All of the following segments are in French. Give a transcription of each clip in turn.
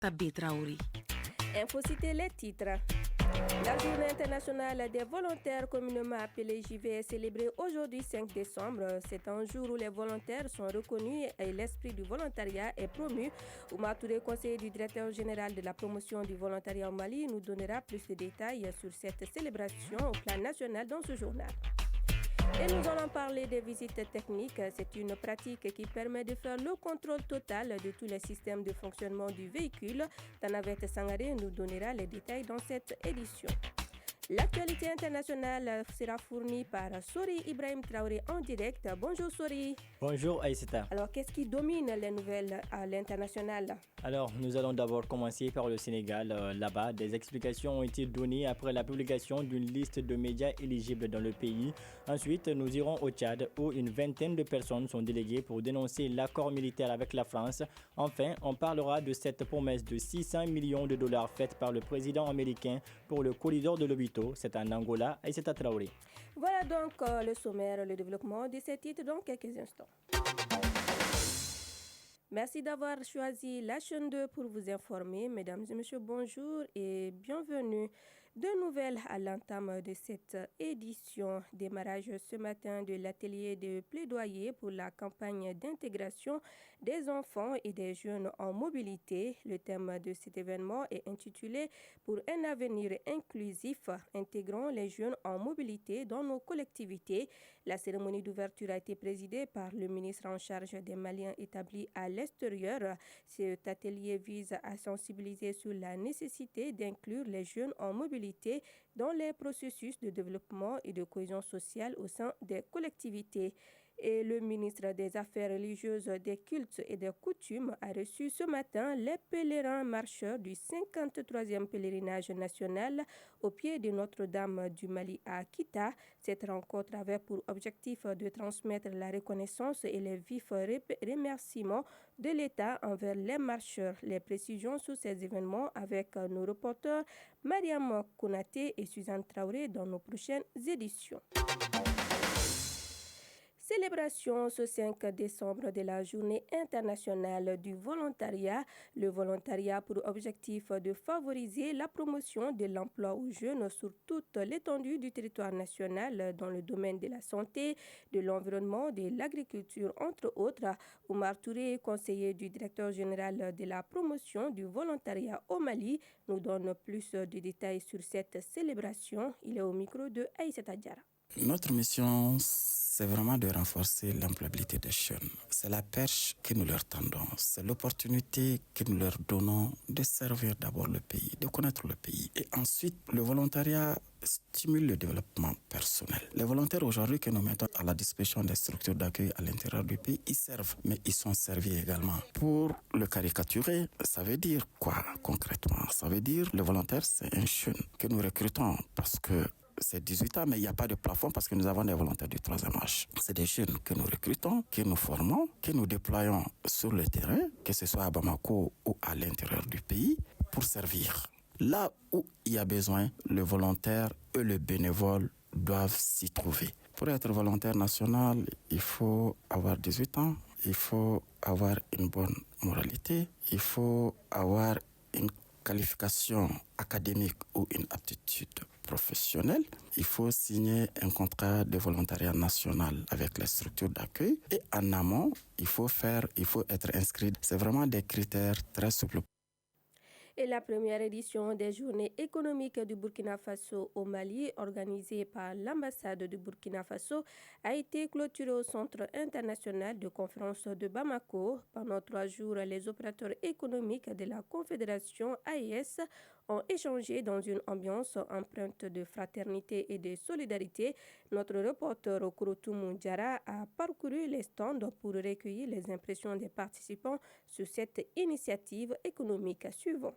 Tabé Traoré. Info citer les titres. La journée internationale des volontaires, communément appelée JV, est célébrée aujourd'hui 5 décembre. C'est un jour où les volontaires sont reconnus et l'esprit du volontariat est promu. Oumar Touré, conseiller du directeur général de la promotion du volontariat au Mali, nous donnera plus de détails sur cette célébration au plan national dans ce journal. Et nous allons parler des visites techniques. C'est une pratique qui permet de faire le contrôle total de tous les systèmes de fonctionnement du véhicule. Tanavette Sangaré nous donnera les détails dans cette édition. L'actualité internationale sera fournie par Sori Ibrahim Traoré en direct. Bonjour Sori. Bonjour Aïssata. Alors, qu'est-ce qui domine les nouvelles à l'international? Alors, nous allons d'abord commencer par le Sénégal. Là-bas, des explications ont été données après la publication d'une liste de médias éligibles dans le pays. Ensuite, nous irons au Tchad où une vingtaine de personnes sont déléguées pour dénoncer l'accord militaire avec la France. Enfin, on parlera de cette promesse de 600 millions de dollars faite par le président américain pour le corridor de Lobito. C'est en Angola, Aïssata Traoré. Voilà donc le sommaire, le développement de ces titres dans quelques instants. Merci d'avoir choisi la chaîne 2 pour vous informer. Mesdames et messieurs, bonjour et bienvenue. Deux nouvelles à l'entame de cette édition. Démarrage ce matin de l'atelier de plaidoyer pour la campagne d'intégration des enfants et des jeunes en mobilité. Le thème de cet événement est intitulé « Pour un avenir inclusif, intégrons les jeunes en mobilité dans nos collectivités ». La cérémonie d'ouverture a été présidée par le ministre en charge des Maliens établis à l'extérieur. Cet atelier vise à sensibiliser sur la nécessité d'inclure les jeunes en mobilité dans les processus de développement et de cohésion sociale au sein des collectivités. Et le ministre des Affaires religieuses, des cultes et des coutumes a reçu ce matin les pèlerins marcheurs du 53e pèlerinage national au pied de Notre-Dame du Mali à Kita. Cette rencontre avait pour objectif de transmettre la reconnaissance et les vifs remerciements de l'État envers les marcheurs. Les précisions sur ces événements avec nos reporters Mariam Konaté et Suzanne Traoré dans nos prochaines éditions. Célébration ce 5 décembre de la Journée internationale du volontariat. Le volontariat a pour objectif de favoriser la promotion de l'emploi aux jeunes sur toute l'étendue du territoire national dans le domaine de la santé, de l'environnement, de l'agriculture, entre autres. Oumar Touré, conseiller du directeur général de la promotion du volontariat au Mali, nous donne plus de détails sur cette célébration. Il est au micro de Aïssata Diarra. Notre mission, c'est vraiment de renforcer l'employabilité des jeunes. C'est la perche que nous leur tendons. C'est l'opportunité que nous leur donnons de servir d'abord le pays, de connaître le pays. Et ensuite, le volontariat stimule le développement personnel. Les volontaires aujourd'hui que nous mettons à la disposition des structures d'accueil à l'intérieur du pays, ils servent, mais ils sont servis également. Pour le caricaturer, ça veut dire quoi concrètement? Ça veut dire le volontaire, c'est un jeune que nous recrutons parce que c'est 18 ans, mais il n'y a pas de plafond parce que nous avons des volontaires du 3e âge. C'est des jeunes que nous recrutons, que nous formons, que nous déployons sur le terrain, que ce soit à Bamako ou à l'intérieur du pays, pour servir. Là où il y a besoin, le volontaire et le bénévole doivent s'y trouver. Pour être volontaire national, il faut avoir 18 ans, il faut avoir une bonne moralité, il faut avoir une qualification académique ou une aptitude professionnelle, il faut signer un contrat de volontariat national avec les structures d'accueil et en amont, il faut être inscrit. C'est vraiment des critères très souples. Et la première édition des Journées économiques du Burkina Faso au Mali, organisée par l'ambassade du Burkina Faso, a été clôturée au Centre international de conférence de Bamako. Pendant 3 jours, les opérateurs économiques de la Confédération AES ont échangé dans une ambiance empreinte de fraternité et de solidarité. Notre reporter Okorotoumou Diarra a parcouru les stands pour recueillir les impressions des participants sur cette initiative économique. Suivant.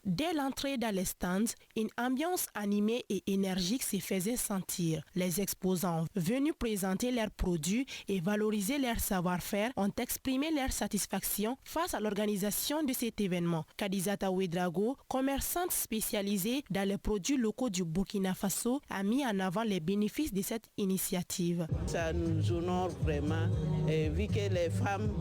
Dès l'entrée dans les stands, une ambiance animée et énergique se faisait sentir. Les exposants venus présenter leurs produits et valoriser leur savoir-faire ont exprimé leur satisfaction face à l'organisation de cet événement. Kadizata Ouedrago, commerçante spécialisée dans les produits locaux du Burkina Faso, a mis en avant les bénéfices de cette initiative. Ça nous honore vraiment, vu que les femmes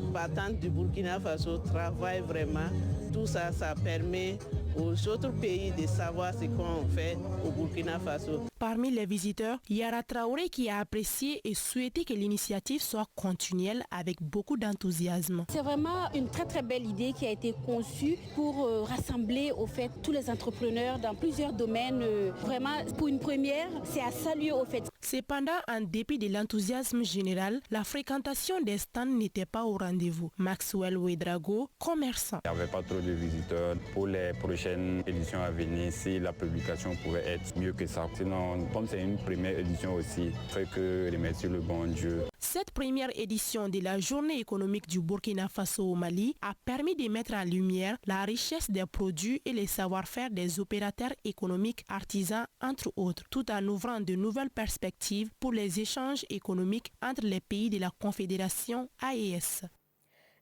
battantes du Burkina Faso travaillent vraiment. Tout ça, ça permet aux autres pays de savoir ce qu'on fait au Burkina Faso. Parmi les visiteurs, Yara Traoré qui a apprécié et souhaité que l'initiative soit continuelle avec beaucoup d'enthousiasme. C'est vraiment une très très belle idée qui a été conçue pour rassembler au fait tous les entrepreneurs dans plusieurs domaines. Vraiment, pour une première, c'est à saluer au fait. Cependant, en dépit de l'enthousiasme général, la fréquentation des stands n'était pas au rendez-vous. Maxwell Ouedrago, commerçant. Il n'y avait pas trop de visiteurs. Pour les prochaines éditions à venir, si la publication pouvait être mieux que ça. Sinon, comme c'est une première édition aussi, il faut que remercier le bon Dieu. Cette première édition de la journée économique du Burkina Faso au Mali a permis de mettre en lumière la richesse des produits et les savoir-faire des opérateurs économiques artisans, entre autres, tout en ouvrant de nouvelles perspectives pour les échanges économiques entre les pays de la Confédération AES.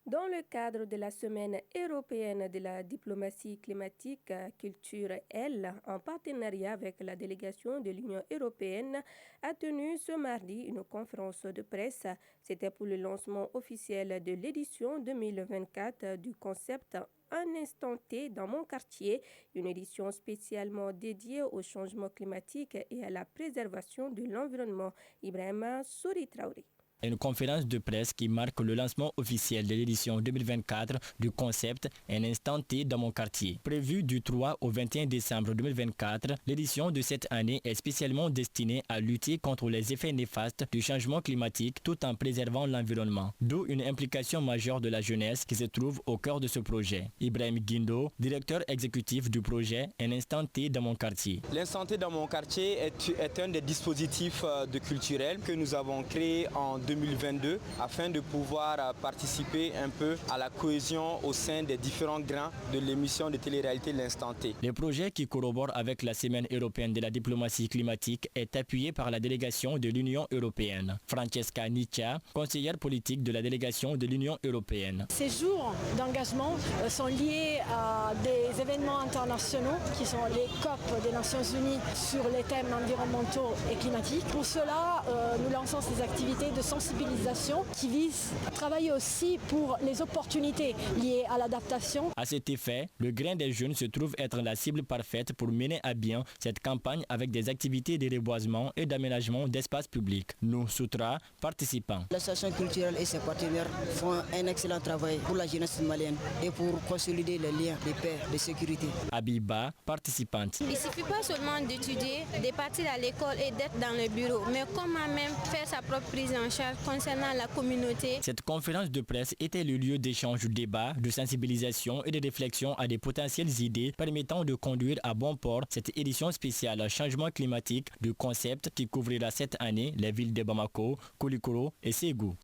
Dans le cadre de la Semaine européenne de la diplomatie climatique, Culture L, en partenariat avec la délégation de l'Union européenne, a tenu ce mardi une conférence de presse. C'était pour le lancement officiel de l'édition 2024 du concept Un instant T dans mon quartier, une édition spécialement dédiée au changement climatique et à la préservation de l'environnement. Ibrahima Souri Traoré. Une conférence de presse qui marque le lancement officiel de l'édition 2024 du concept Un instant T dans mon quartier. Prévue du 3 au 21 décembre 2024, l'édition de cette année est spécialement destinée à lutter contre les effets néfastes du changement climatique tout en préservant l'environnement. D'où une implication majeure de la jeunesse qui se trouve au cœur de ce projet. Ibrahim Guindo, directeur exécutif du projet Un instant T dans mon quartier. L'Instant T dans mon quartier est un des dispositifs de culturels que nous avons créé en 2022 afin de pouvoir participer un peu à la cohésion au sein des différents grains de l'émission de télé-réalité L'Instant T. Le projet qui collabore avec la Semaine européenne de la diplomatie climatique est appuyé par la délégation de l'Union européenne. Francesca Niccia, conseillère politique de la délégation de l'Union européenne. Ces jours d'engagement sont liés à des événements internationaux qui sont les COP des Nations Unies sur les thèmes environnementaux et climatiques. Pour cela, nous lançons ces activités de sensibilisation qui visent à travailler aussi pour les opportunités liées à l'adaptation. À cet effet, le grain des jeunes se trouve être la cible parfaite pour mener à bien cette campagne avec des activités de reboisement et d'aménagement d'espaces publics. Nous, Soutra, participants. L'association culturelle et ses partenaires font un excellent travail pour la jeunesse malienne et pour consolider les liens de paix, de sécurité. Abiba, participante. Il ne suffit pas seulement d'étudier, de partir à l'école et d'être dans le bureau, mais comment même faire sa propre prise en charge concernant la communauté. Cette conférence de presse était le lieu d'échange, de débat, de sensibilisation et de réflexion à des potentielles idées permettant de conduire à bon port cette édition spéciale changement climatique du concept qui couvrira cette année les villes de Bamako, Koulikoro et Ségou.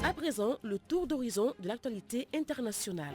À présent, le tour d'horizon de l'actualité internationale.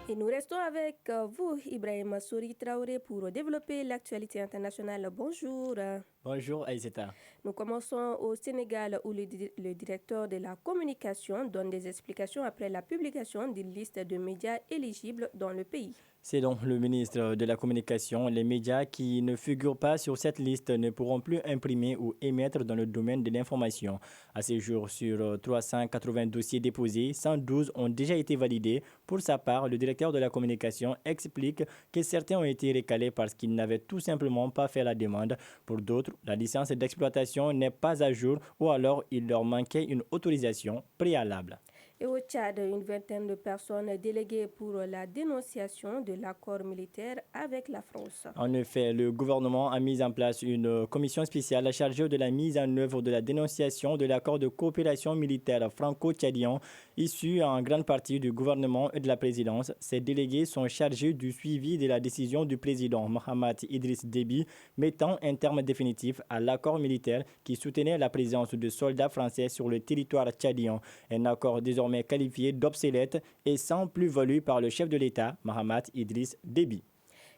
Et nous restons avec vous, Ibrahima Souri Traoré, pour développer l'actualité internationale. Bonjour. Bonjour, Aïseta. Nous commençons au Sénégal où le directeur de la communication donne des explications après la publication d'une liste de médias éligibles dans le pays. Selon le ministre de la Communication, les médias qui ne figurent pas sur cette liste ne pourront plus imprimer ou émettre dans le domaine de l'information. À ce jour, sur 380 dossiers déposés, 112 ont déjà été validés. Pour sa part, le directeur de la Communication explique que certains ont été recalés parce qu'ils n'avaient tout simplement pas fait la demande. Pour d'autres, la licence d'exploitation n'est pas à jour ou alors il leur manquait une autorisation préalable. Et au Tchad, une vingtaine de personnes déléguées pour la dénonciation de l'accord militaire avec la France. En effet, le gouvernement a mis en place une commission spéciale chargée de la mise en œuvre de la dénonciation de l'accord de coopération militaire franco-tchadien issu en grande partie du gouvernement et de la présidence. Ces délégués sont chargés du suivi de la décision du président Mohamed Idriss Déby mettant un terme définitif à l'accord militaire qui soutenait la présence de soldats français sur le territoire tchadien. Un accord désormais qualifié d'obsolète et sans plus-value par le chef de l'État, Mohamed Idriss Déby.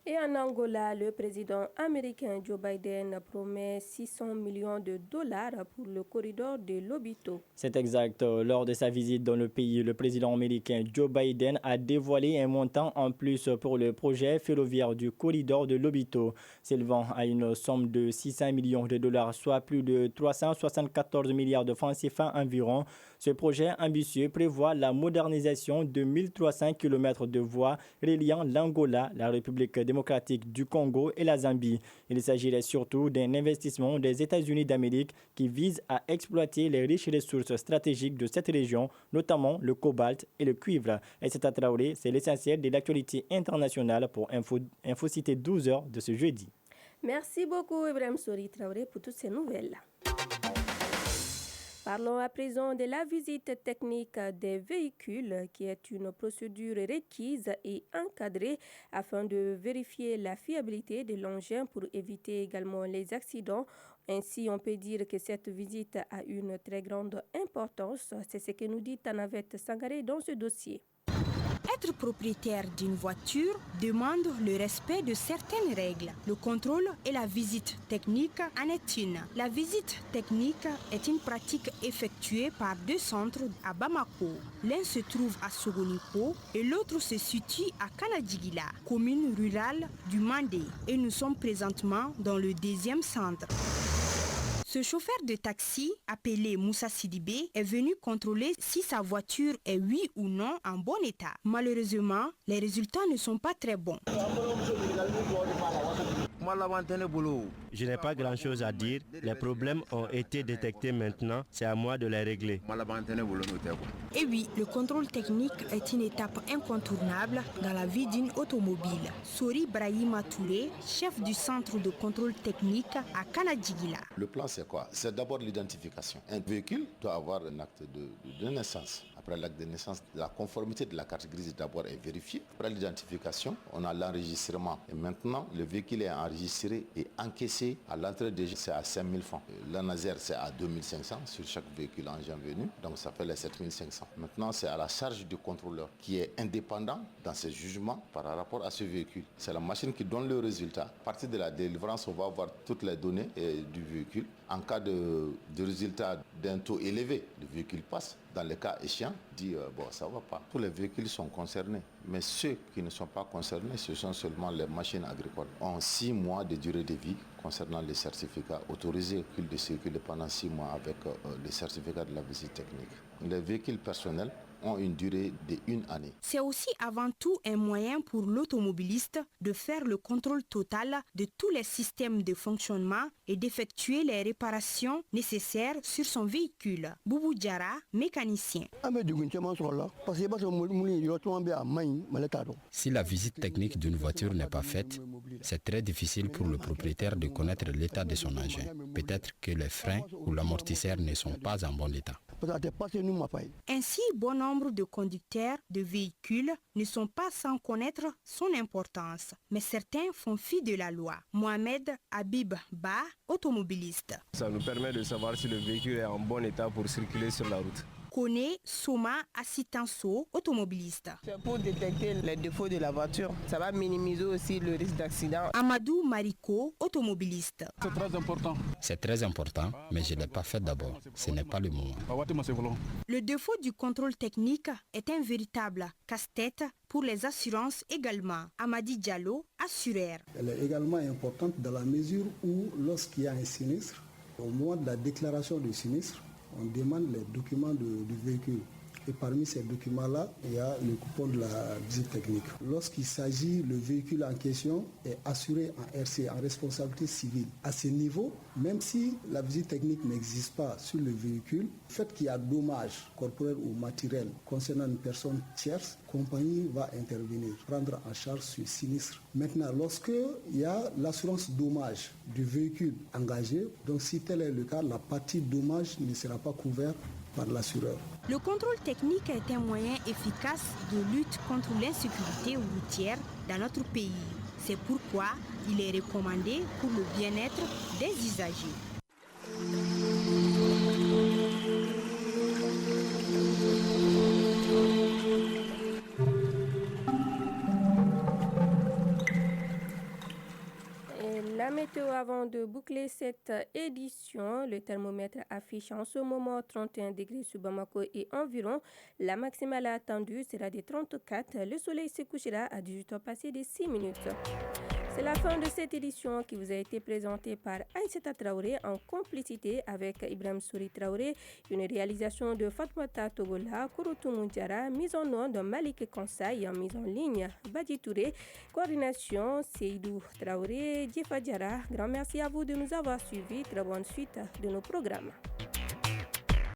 Et en Angola, le président américain Joe Biden promet 600 millions de dollars pour le corridor de Lobito. C'est exact. Lors de sa visite dans le pays, le président américain Joe Biden a dévoilé un montant en plus pour le projet ferroviaire du corridor de Lobito, s'élevant à une somme de 600 millions de dollars, soit plus de 374 milliards de francs CFA environ. Ce projet ambitieux prévoit la modernisation de 1300 km de voies reliant l'Angola, la République démocratique du Congo et la Zambie. Il s'agirait surtout d'un investissement des États-Unis d'Amérique qui vise à exploiter les riches ressources stratégiques de cette région, notamment le cobalt et le cuivre. Et c'est à Traoré, c'est l'essentiel de l'actualité internationale pour Infocité 12h de ce jeudi. Merci beaucoup Ibrahim Sori Traoré pour toutes ces nouvelles. Parlons à présent de la visite technique des véhicules qui est une procédure requise et encadrée afin de vérifier la fiabilité de l'engin pour éviter également les accidents. Ainsi, on peut dire que cette visite a une très grande importance. C'est ce que nous dit Tanavette Sangaré dans ce dossier. Être propriétaire d'une voiture demande le respect de certaines règles. Le contrôle et la visite technique en est une. La visite technique est une pratique effectuée par deux centres à Bamako. L'un se trouve à Sogoniko et l'autre se situe à Kanadigila, commune rurale du Mandé. Et nous sommes présentement dans le deuxième centre. Ce chauffeur de taxi, appelé Moussa Sidibé, est venu contrôler si sa voiture est oui ou non en bon état. Malheureusement, les résultats ne sont pas très bons. Je n'ai pas grand-chose à dire. Les problèmes ont été détectés maintenant. C'est à moi de les régler. Et oui, le contrôle technique est une étape incontournable dans la vie d'une automobile. Sori Brahima Touré, chef du centre de contrôle technique à Kanadigila. Le plan, c'est quoi? C'est d'abord l'identification. Un véhicule doit avoir un acte de naissance. Après l'acte de naissance, la conformité de la carte grise d'abord est vérifiée. Après l'identification, on a l'enregistrement. Et maintenant, le véhicule est enregistré et encaissé à l'entrée des c'est à 5 000 francs. L'ANASER, c'est à 2 500 sur chaque véhicule engin venu. Donc ça fait les 7 500. Maintenant, c'est à la charge du contrôleur qui est indépendant dans ses jugements par rapport à ce véhicule. C'est la machine qui donne le résultat. À partir de la délivrance, on va avoir toutes les données du véhicule. En cas de résultat d'un taux élevé, le véhicule passe. Dans le cas échéant, dit bon, ça ne va pas. Tous les véhicules sont concernés. Mais ceux qui ne sont pas concernés, ce sont seulement les machines agricoles. En 6 mois de durée de vie concernant les certificats autorisés de circuler pendant 6 mois avec les certificats de la visite technique. Les véhicules personnels ont une durée de 1 année. C'est aussi avant tout un moyen pour l'automobiliste de faire le contrôle total de tous les systèmes de fonctionnement et d'effectuer les réparations nécessaires sur son véhicule. Boubou Diara, mécanicien. Si la visite technique d'une voiture n'est pas faite, c'est très difficile pour le propriétaire de connaître l'état de son engin. Peut-être que les freins ou l'amortisseur ne sont pas en bon état. Ainsi, bon nombre de conducteurs de véhicules ne sont pas sans connaître son importance, mais certains font fi de la loi. Mohamed Habib Ba, automobiliste. Ça nous permet de savoir si le véhicule est en bon état pour circuler sur la route. Connaît Soma Assitanso, automobiliste. C'est pour détecter les défauts de la voiture. Ça va minimiser aussi le risque d'accident. Amadou Mariko, automobiliste. C'est très important. C'est très important, mais je ne l'ai pas fait d'abord. Ce n'est pas le moment. Le défaut du contrôle technique est un véritable casse-tête pour les assurances également. Amadi Diallo, assureur. Elle est également importante dans la mesure où lorsqu'il y a un sinistre, au moment de la déclaration du sinistre, on demande les documents du véhicule. Et parmi ces documents-là, il y a le coupon de la visite technique. Lorsqu'il s'agit, le véhicule en question est assuré en RC, en responsabilité civile. À ce niveau, même si la visite technique n'existe pas sur le véhicule, le fait qu'il y a dommage corporel ou matériel concernant une personne tierce, la compagnie va intervenir, prendre en charge ce sinistre. Maintenant, lorsqu'il y a l'assurance dommage du véhicule engagé, donc si tel est le cas, la partie dommage ne sera pas couverte par l'assureur. Le contrôle technique est un moyen efficace de lutte contre l'insécurité routière dans notre pays. C'est pourquoi il est recommandé pour le bien-être des usagers. La météo avant de boucler cette édition, le thermomètre affiche en ce moment 31 degrés sur Bamako et environ. La maximale attendue sera de 34. Le soleil se couchera à 18h passé de 6 minutes. C'est la fin de cette édition qui vous a été présentée par Aïssata Traoré en complicité avec Ibrahim Souri Traoré, une réalisation de Fatmata Togola, Kouroutou Moundjara, mise en nom de Malik Konsaï, mise en ligne Badi Touré, coordination Seydou Traoré, Djefa Diara. Grand merci à vous de nous avoir suivis. Très bonne suite de nos programmes.